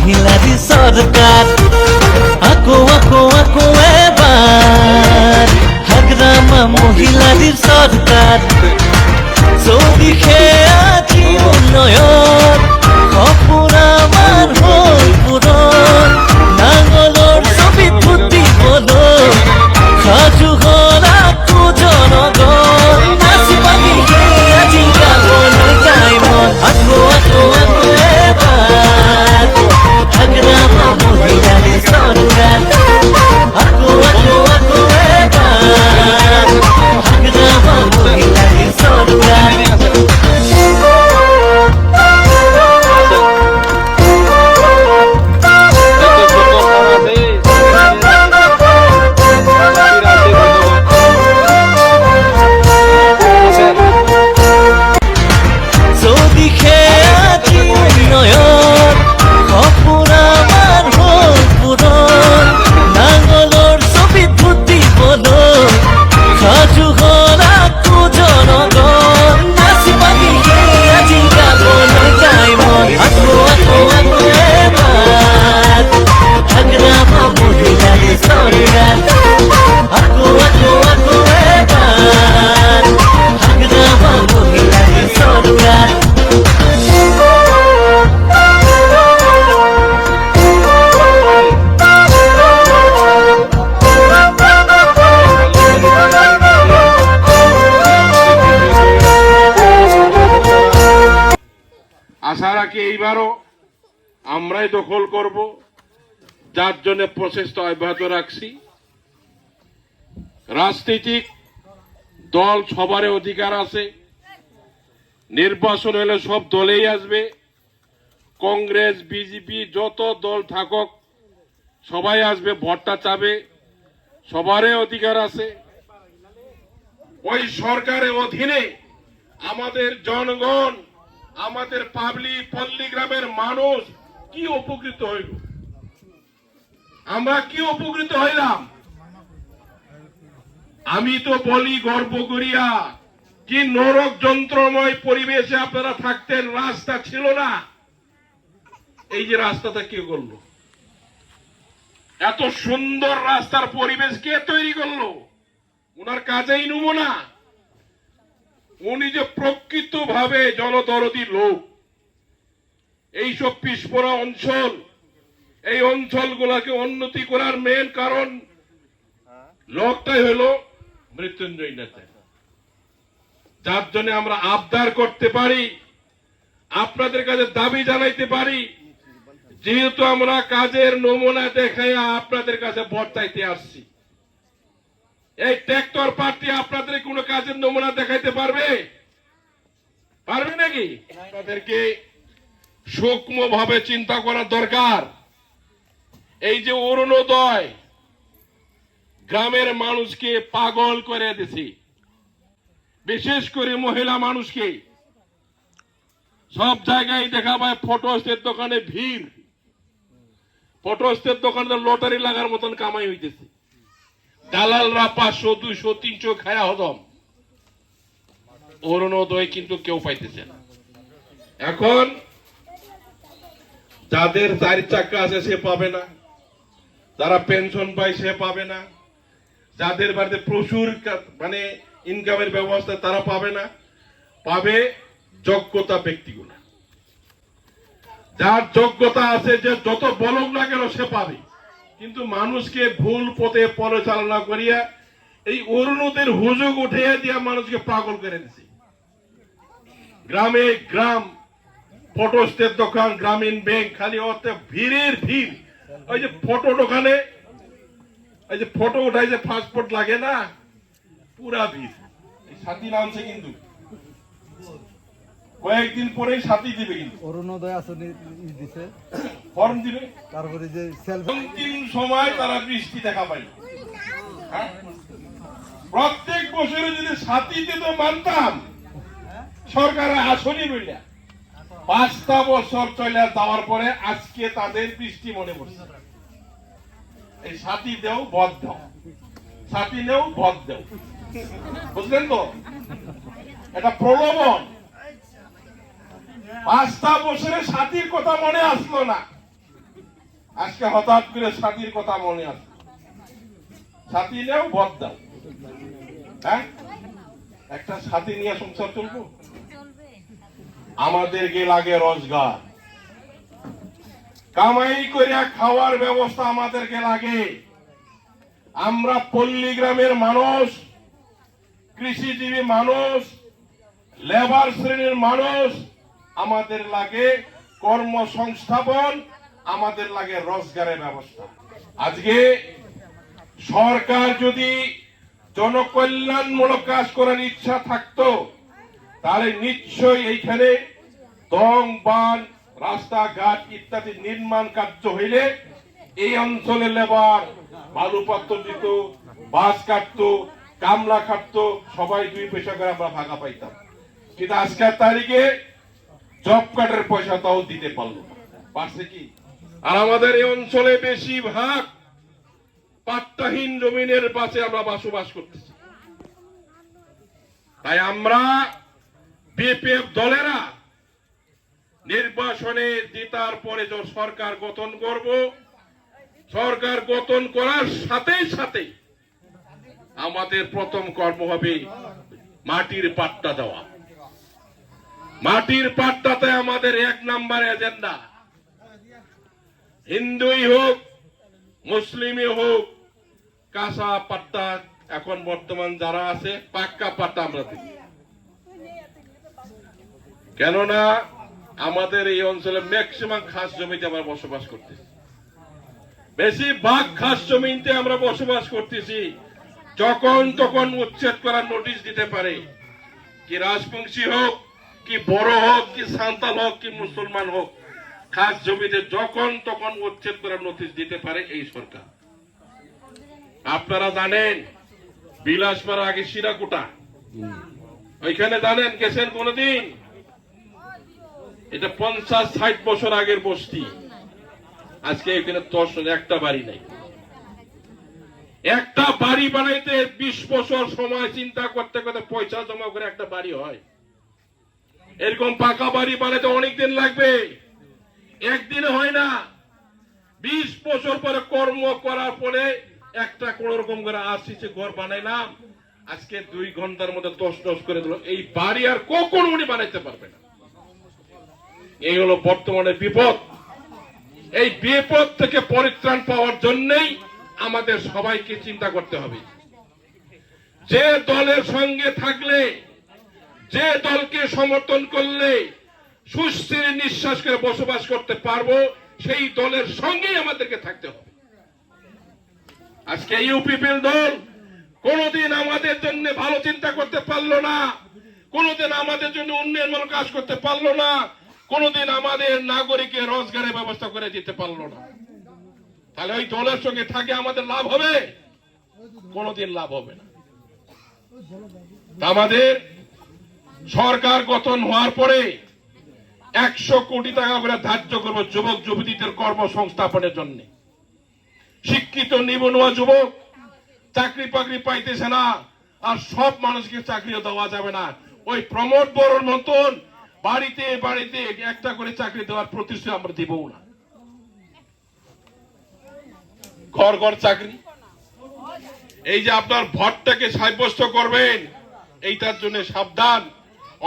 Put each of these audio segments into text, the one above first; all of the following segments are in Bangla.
মহিলারই সরকার আকো আকো আকো এবার হাগ্রামা মহিলারই সরকার চৌদিশে আজি উন্নয়ন সপোন আমাৰ হ'ল পূৰণ নাঙলৰ ছবি ফুটিবলৈ সাজু হ'ল আকৌ জনগণ নাচি বাগি আজি গাবলৈ গাই মন আকৌ আকৌ আকৌ এবাৰ হাগ্ৰামা মহিলাৰী চৰকাৰ আকৌ আকৌ আকৌ এবাৰ হাগ্ৰামা মহিলাৰী চৰকাৰ চৌদিশে আজি উন্নয়ন সপোন আমাৰ হ'ল পূৰণ নাঙলৰ ছবি ফুটিবলৈ সাজু হ'ল আকৌ জনগণ নাচি বাগি আজি গাবলৈ গাই মন আকৌ আকৌ আকৌ এবাৰ হাগ্ৰামা মহিলাৰী চৰকাৰ আকৌ আকৌ আকৌ এবাৰ হাগ্ৰামা মহিলাৰী চৰকাৰ আশা রাখি এইবারও আমরাই দখল করব, যার জন্য প্রচেষ্টা অব্যাহত রাখছি। রাজনৈতিক দল সবারই অধিকার আছে, নির্বাচন হলে সব দলেই আসবে, কংগ্রেস বিজেপি যত দল থাকুক সবাই আসবে, ভোটটা চাবে, সবারই অধিকার আছে। ওই সরকারের অধীনে আমাদের জনগণ, আমাদের পাবলিক পল্লী গ্রামের মানুষ কি উপকৃত হইল, আমরা কি উপকৃত হইলাম? আমি তো বলি গর্ব করিয়া, কি নরক যন্ত্রময় পরিবেশে আপনারা থাকতেন, রাস্তা ছিল না, এই যে রাস্তাটা কে করলো? এত সুন্দর রাস্তার পরিবেশ কে তৈরি করলো? ওনার কাজেই নমুনা। উনি যে প্রকৃত ভাবে জনদরদী লোক। এইসব পিছপড়া অঞ্চল, এই অঞ্চলগুলোকে উন্নতি করার মেন কারণ লোকটাই হলো মৃত্যুঞ্জয় নেতা, যার জন্য আমরা আবদার করতে পারি, আপনাদের কাছে দাবি জানাইতে পারি, যেহেতু আমরা কাজের নমুনা দেখাইয়া আপনাদের কাছে ভোট চাইতে আসছি। এই ট্র্যাক্টর পার্টি আপনাদের কোন কাজের নমুনা দেখাইতে পারবে? পারবে নাকি? আপনাদেরকে সূক্ষ্ম ভাবে চিন্তা করা দরকার। এই যে অরুণোদয় গ্রামের মানুষকে পাগল করে দিছে, বিশেষ করে মহিলা মানুষকে। সব জায়গায় দেখা পায় ফটোস্টের দোকানে ভিড়, ফটোস্টের দোকানে লটারি লাগার মতন কামাই হইতেছে। দালালরা 500, 200, 300 খায়া হজম। অরুণোদয় কিন্তু কেউ পাইতেছে না। এখন যাদের 4 চাকা আছে সে পাবে না, যারা পেনশন পায় সে পাবে না, যাদের বাড়িতে প্রচুর মানে ইনকামের ব্যবস্থা তারা পাবে না, পাবে যোগ্যতা ব্যক্তিগুলো। যার যোগ্যতা আছে, যে যত বলক না কেন সে পাবে। কিন্তু মানুষকে ভুল পথে পরিচালনা করিয়া এই অরুণোদয়ের হুজুগ উঠিয়ে দিয়া মানুষকে পাগল করে দিছে। গ্রামে গ্রাম ফটোস্টের দোকান, গ্রামীণ ব্যাংক, খালি ওতে ভিড়ের ভিড়। ওই যে ফটো দোকানে এই যে ফটো উঠাই যে পাসপোর্ট লাগে না, পুরা ভিড়। এই সাথী নামছে কিন্তু কয়েকদিন পরেই সাথী দিবে, কিন্তু অরুণোদয় আসনে দিছে, ফর্ম দিবে। তারপরে যে অন্তিম সময় তারা বৃষ্টি দেখা পাই। প্রত্যেক বছরে যদি সাথীতে তো মানতাম, সরকারের আসনই বইলা 5টা বছর চলে যাওয়ার পরে আজকে তাদের বৃষ্টি মনে পড়ছে। এই সাথী দেও বদ দাও, সাথী নেও বদ দেও, বুঝলেন তো? এটা প্রলোভন। 5টা বছরে সাথীর কথা মনে আসলো না, আজকে হঠাৎ করে সাথীর কথা মনে আছে, সাথী নেও বদ দাও, হ্যাঁ একটা সাথী নিয়ে সংসার চলবো? আমাদেরকে লাগে রোজগার, কামাই করে খাওয়ার ব্যবস্থা আমাদেরকে লাগে। আমরা পল্লী গ্রামের মানুষ, কৃষিজীবী মানুষ, লেবার শ্রেণীর মানুষ, আমাদের লাগে কর্মসংস্থাপন, আমাদের লাগে রোজগারের ব্যবস্থা। আজকে সরকার যদি জনকল্যাণমূলক কাজ করার ইচ্ছা থাকতো তাহলে নিশ্চয়ই এইখানে দং বান রাস্তাঘাট ইত্যাদি নির্মাণ কার্য হইলে এই অঞ্চলে লেবার বালুপত্র দিত, বাস কাটতো, কামলা খাটতো, সবাই 2 পয়সা করে আমরা ভাগা পাইতাম। কিন্তু আজকের তারিখে জব কার্ডের পয়সাটাও দিতে পারলো না, পারছে কি? আর আমাদের এই অঞ্চলে বেশিরভাগ পাট্টাহীন জমিনের পাশে আমরা বসবাস করতেছি। তাই আমরা বিপিএফ দলেরা নির্বাচনে জেতার পরে যে সরকার গঠন করব, সরকার গঠন করার সাথে সাথে আমাদের প্রথম কর্ম হবে মাটির পাট্টা দেওয়া। মাটির পাট্টাতে আমাদের 1 নাম্বার এজেন্ডা। হিন্দুই হোক মুসলিমই হোক, কাঁচা পাট্টা এখন বর্তমান যারা আছে পাক্কা পাট্টা আমরা দিই। কেননা আমাদের এই অঞ্চলে ম্যাক্সিমাম খাস জমিতে আমরা বসবাস করতেছি, বেশিরভাগ খাস জমিতে আমরা বসবাস করতেছি। যখন তখন উচ্ছেদ করার নোটিশ দিতে পারে, কি রাজবংশী হোক, কি বড় হোক, কি সান্তাল হোক, কি মুসলমান হোক, খাস জমিতে যখন তখন উচ্ছেদ করার নোটিশ দিতে পারে এই সরকার। আপনারা জানেন বিলাসপাড়া আগে শিরাকুটা, ওইখানে জানেন গেছেন কোনদিন? এটা 50-60 বছর আগের বস্তি। আজকে এখানে 10 একটা বাড়ি নাই। একটা বাড়ি বানাইতে 20 বছর সময় চিন্তা করতে করতে পয়সা জমা করে একটা বাড়ি হয়। এরকম পাকা বাড়ি বানাইতে অনেকদিন লাগবে, একদিনে হয় না। 20 বছর পরে কর্ম করার পরে একটা কোন রকম করে আসছে ঘর বানাইলাম, আজকে 2 ঘন্টার মধ্যে 10 করে দিল। এই বাড়ি আর কখনো উনি বানাইতে পারবে না। এই হলো বর্তমানে বিপদ। এই বিপদ থেকে পরিত্রাণ পাওয়ার জন্যই আমাদের সবাইকে চিন্তা করতে হবে। যে দলের সঙ্গে থাকলে, যে দলকে সমর্থন করলে সুস্থির নিঃশ্বাস করে বসবাস করতে পারবো, সেই দলের সঙ্গেই আমাদেরকে থাকতে হবে। আজকে ইউপিপিএল দল কোনদিন আমাদের জন্য ভালো চিন্তা করতে পারলো না, কোনদিন আমাদের জন্য উন্নয়নমূলক কাজ করতে পারলো না, কোনদিন আমাদের নাগরিকের রোজগারের ব্যবস্থা করে দিতে পারলো না। তাহলে ওই দলের সঙ্গে থাকে আমাদের লাভ হবে? কোনদিন লাভ হবে না। আমাদের সরকার গঠন হওয়ার পরে 100 কোটি টাকা করে ধার্য করবো যুবক যুবতীদের কর্মসংস্থাপনের জন্য। শিক্ষিত নিবনুয়া যুবক চাকরি বাকরি পাইতেছে না, আর সব মানুষকে চাকরিও দেওয়া যাবে না। ওই প্রমোদ বড়োর মতন বাড়িতে বাড়িতে একটা করে চাকরি দেওয়ার প্রতিশ্রুতি আমরা দিব না। ঘর ঘর চাকরি, এই যে আপনার ভোটটাকে সাব্যস্ত করবেন, এইটার জন্য সাবধান।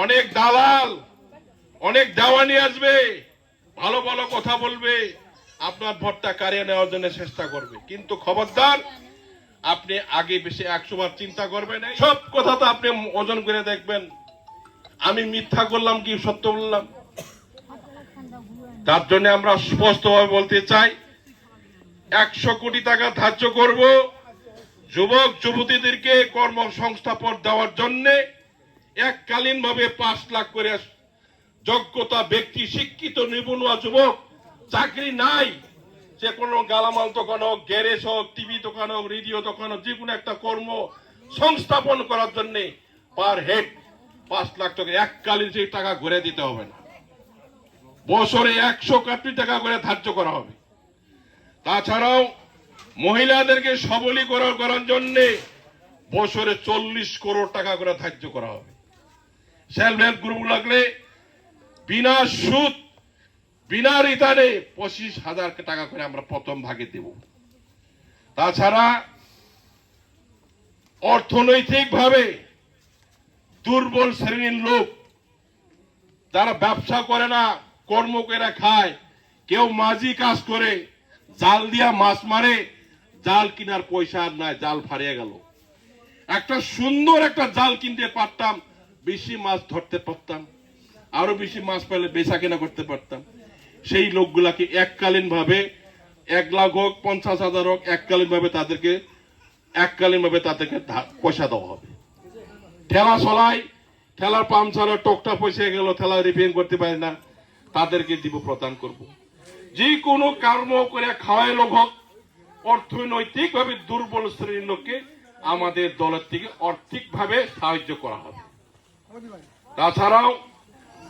অনেক দালাল, অনেক দেওয়ানি আসবে, ভালো ভালো কথা বলবে, আপনার ভোটটা কারিয়ে নেওয়ার জন্য চেষ্টা করবে। কিন্তু খবরদার, আপনি আগে বেশি 100 বার চিন্তা করবেন। সব কথা তো আপনি ওজন করে দেখবেন, আমি মিথ্যা করলাম কি সত্য বললাম। তার জন্য আমরা স্পষ্টভাবে বলতে চাই, 100 কোটি টাকা ধার্য করব যুবক যুবতীদেরকে কর্মসংস্থাপন দেওয়ার জন্য। এককালীন ভাবে 5 লাখ করে যোগ্যতা ব্যক্তি, শিক্ষিত নিবনুয়া যুবক, চাকরি নাই, যে কোনো গালামাল দোকান হোক, গ্যারেজ হোক, টিভি দোকান হোক, রেডিও দোকান হোক, যে কোনো একটা কর্ম সংস্থাপন করার জন্য পার হেড 5 লাখ টাকা এককালীন সেই টাকা ঘুরে দিতে হবে না, বছরে 100 কোটি টাকা করে ধার্য করা হবে। তাছাড়াও মহিলাদেরকে সবলীকরণ করার জন্য বছরে 40 করোড় টাকা করে ধার্য করা হবে। সেলফ হেল্প গ্রুপ লাগলে বিনা সুদ বিনা রিটার্নে 25,000 টাকা করে আমরা প্রথম ভাগে দেব। তাছাড়া অর্থনৈতিকভাবে দুর্বল শ্রেণীর লোক যারা ব্যবসা করে না, কর্ম করে খায়, কেউ মাঝি কাজ করে, জাল দিয়া মাছ মারে, জাল কিনার পয়সা আর নাই, জাল ফারিয়ে গেল। একটা সুন্দর একটা জাল কিনতে পারতাম, বেশি মাছ ধরতে পারতাম, আরো বেশি মাছ পেলে বেচা কেনা করতে পারতাম। সেই লোকগুলাকে এককালীন ভাবে 1 লাখ হোক 50,000 হোক, এককালীন ভাবে তাদেরকে পয়সা দেওয়া হবে। ঠেলা চলাই, ঠেলার পাম্পচার টোকটা পয়সা গেল, ঠেলা রিপেয়ারিং করতে পারে না, তাদেরকে দিব, প্রদান করব। যে কোনো কর্ম করে খাওয়াই লোক হোক, অর্থনৈতিক ভাবে দুর্বল শ্রেণীর লোককে আমাদের দলের থেকে আর্থিক ভাবে সাহায্য করা হবে। তাছাড়াও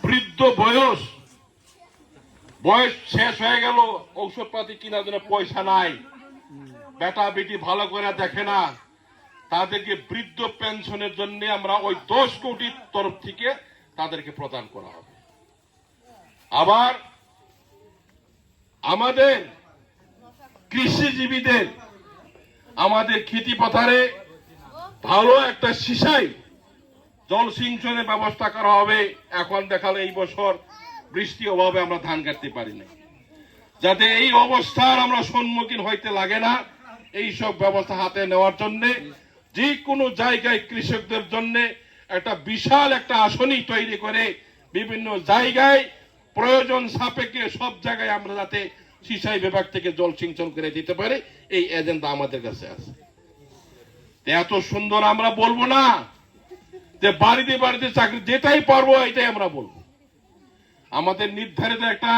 বৃদ্ধ বয়স শেষ হয়ে গেল, ঔষধপাতি কেনার জন্য পয়সা নাই, বেটা বেটি ভালো করে দেখে না, তাদেরকে বৃদ্ধ পেনশনের জন্য আমরা ওই 10 কোটির তরফ থেকে তাদেরকে প্রদান করা হবে। আবার আমাদের কৃষিজীবীদের, আমাদের খেতি পথারে ভালো একটা সিঁচাই জলসিঞ্চনের ব্যবস্থা করা হবে। এখন দেখালে এই বছর বৃষ্টির অভাবে আমরা ধান কাটতে পারি না, যাতে এই অবস্থার আমরা সম্মুখীন হইতে লাগে না, এই সব ব্যবস্থা হাতে নেওয়ার জন্য যে কোনো জায়গায় কৃষকদের জন্য একটা বিশাল একটা আসনি তৈরি করে বিভিন্ন জায়গায় প্রয়োজন সাপেক্ষে সব জায়গায় আমরা যাতে সিঁচাই বিভাগ থেকে জলসিঞ্চন করে দিতে পারি, এই এজেন্ডা আমাদের কাছে আছে। এত সুন্দর আমরা বলবো না যে বাড়িতে বাড়িতে চাকরি, যেটাই পারবো এটাই আমরা বলবো। আমাদের নির্ধারিত একটা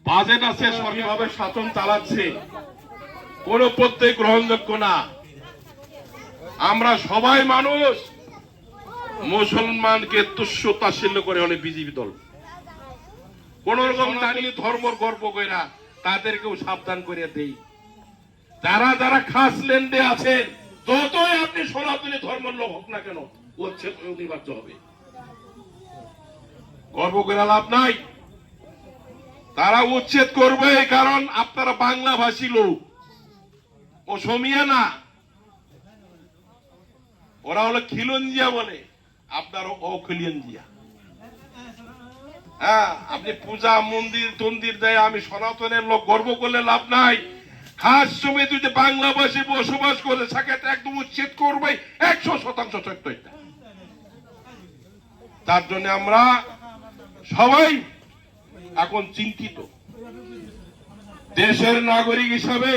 বাজেট আছে, সরকারিভাবে শাসন চালাচ্ছে, কোন পদ্ধতি গ্রহণযোগ্য না। আমরা সবাই মানুষ, মুসলমানকে তুচ্ছ তাচ্ছিল্য করে হলে বিজেপি দল কোন রকম দাঁড়িয়ে ধর্ম গর্ব করে না, তাদেরকেও সাবধান করে দেই। যারা যারা খাস লেনদে আছেন, যতই আপনি সনাতনী ধর্মের লোক হোক না কেন, উচ্ছেদ অনিবার্য হবে, গর্ব করে লাভ নাই। তারা উচ্ছেদ করবে, কারণ আপনারা বাংলা ভাষী লোক, অসমিয়া না, ওরা হলো খিলঞ্জিয়া বলে, আপনার অখিলঞ্জিয়া। হ্যাঁ, আপনি পূজা মন্দির তন্দির দেয়, আমি সনাতনের লোক, গর্ব করলে লাভ নাই। খাস সময় যদি বাংলাভাষী বসবাস করে থাকে, একদম উচ্ছেদ করবে 100% সত্য। তার জন্য আমরা সবাই এখন চিন্তিত। দেশের নাগরিক হিসাবে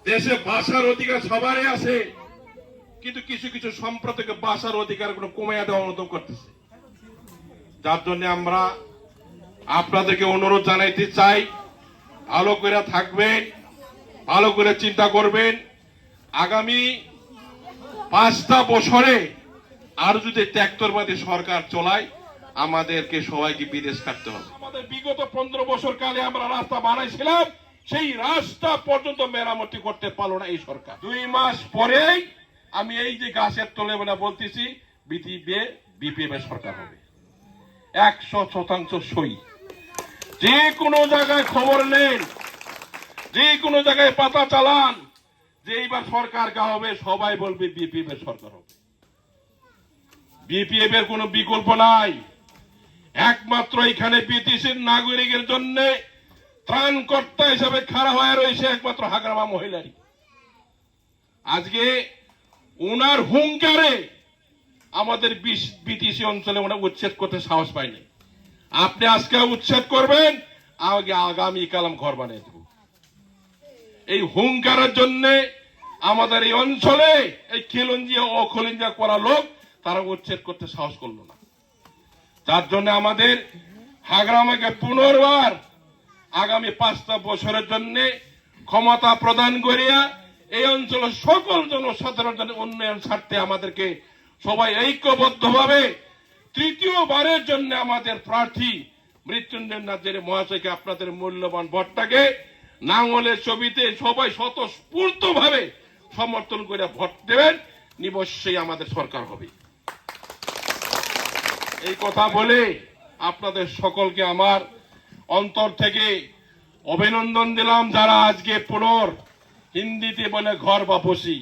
দেশে ভাষার অধিকার সবারই আছে, কিন্তু কিছু কিছু সম্প্রদায়কে ভাষার অধিকার গুলো কমিয়ে দেওয়া অনুরোধ করতেছে। যার জন্য আমরা আপনাদেরকে অনুরোধ জানাইতে চাই, ভালো করে থাকবেন, ভালো করে চিন্তা করবেন। আগামী 5টা বছরে আর যদি ত্যাক্তরবাদী সরকার চলায়, আমাদেরকে সবাইকে বিদেশ কাটতে হবে। আমাদের বিগত 15 বছর কালে আমরা রাস্তা বানাইছিলাম, সেই রাস্তা পর্যন্ত মেরামতি করতে পারলো না এই সরকার। 2 মাস পরেই আমি এই যে গাছের তলে বলতেছি, বিপিএফ সরকার হবে, 100% সই। যে কোনো জায়গায় খবর নেন, যে কোনো জায়গায় পাতা চালান, যে এইবার সরকার কা হবে, সবাই বলবে বিপিএফ এর সরকার হবে। বিপিএফ এর কোন বিকল্প নাই। একমাত্র এখানে বিদেশের নাগরিকের জন্য ত্রাণকর্তা হিসাবে খাড়া হয়ে রয়েছে একমাত্র হাগ্রামা মহিলারই। আজকে ওনার হুঙ্কারে আমাদের বিটিসি অঞ্চলে ওরা উচ্ছেদ করতে সাহস পায়নি। আপনি আজকে উচ্ছেদ করবেন, আগামীকাল ঘর বানিয়ে দেব। এই হুঙ্কারের জন্য আমাদের এই অঞ্চলে এই খিলঞ্জিয়া অখিলঞ্জিয়া করা লোক তারা উচ্ছেদ করতে সাহস করলো না। যার জন্য আমাদের হাগ্রামাকে পুনর্বার আগামী 5টা বছরের জন্য ক্ষমতা প্রদান করিয়া এই অঞ্চলের সকল জনসাধারণ উন্নয়ন স্বার্থে আমাদেরকে সবাই ঐক্যবদ্ধভাবে 3য়বারের জন্য আমাদের প্রার্থী মৃত্যুঞ্জয় নাথের মহাশয়কে আপনাদের মূল্যবান ভোটটাকে নাঙ্গলের ছবিতে সবাই স্বতঃস্ফূর্ত ভাবে সমর্থন করে ভোট দেবেন, নিবশ্যই আমাদের সরকার হবে। এই কথা বলে আপনাদের সকলকে আমার অন্তর থেকে অভিনন্দন দিলাম। যারা আজকে হিন্দিতে বলে ঘর বাপসি,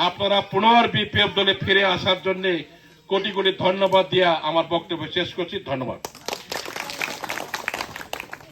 আপনারা বিপিএফ দলে ফিরে আসার জন্য কোটি কোটি ধন্যবাদ দিয়া আমার বক্তব্য শেষ করছি। ধন্যবাদ।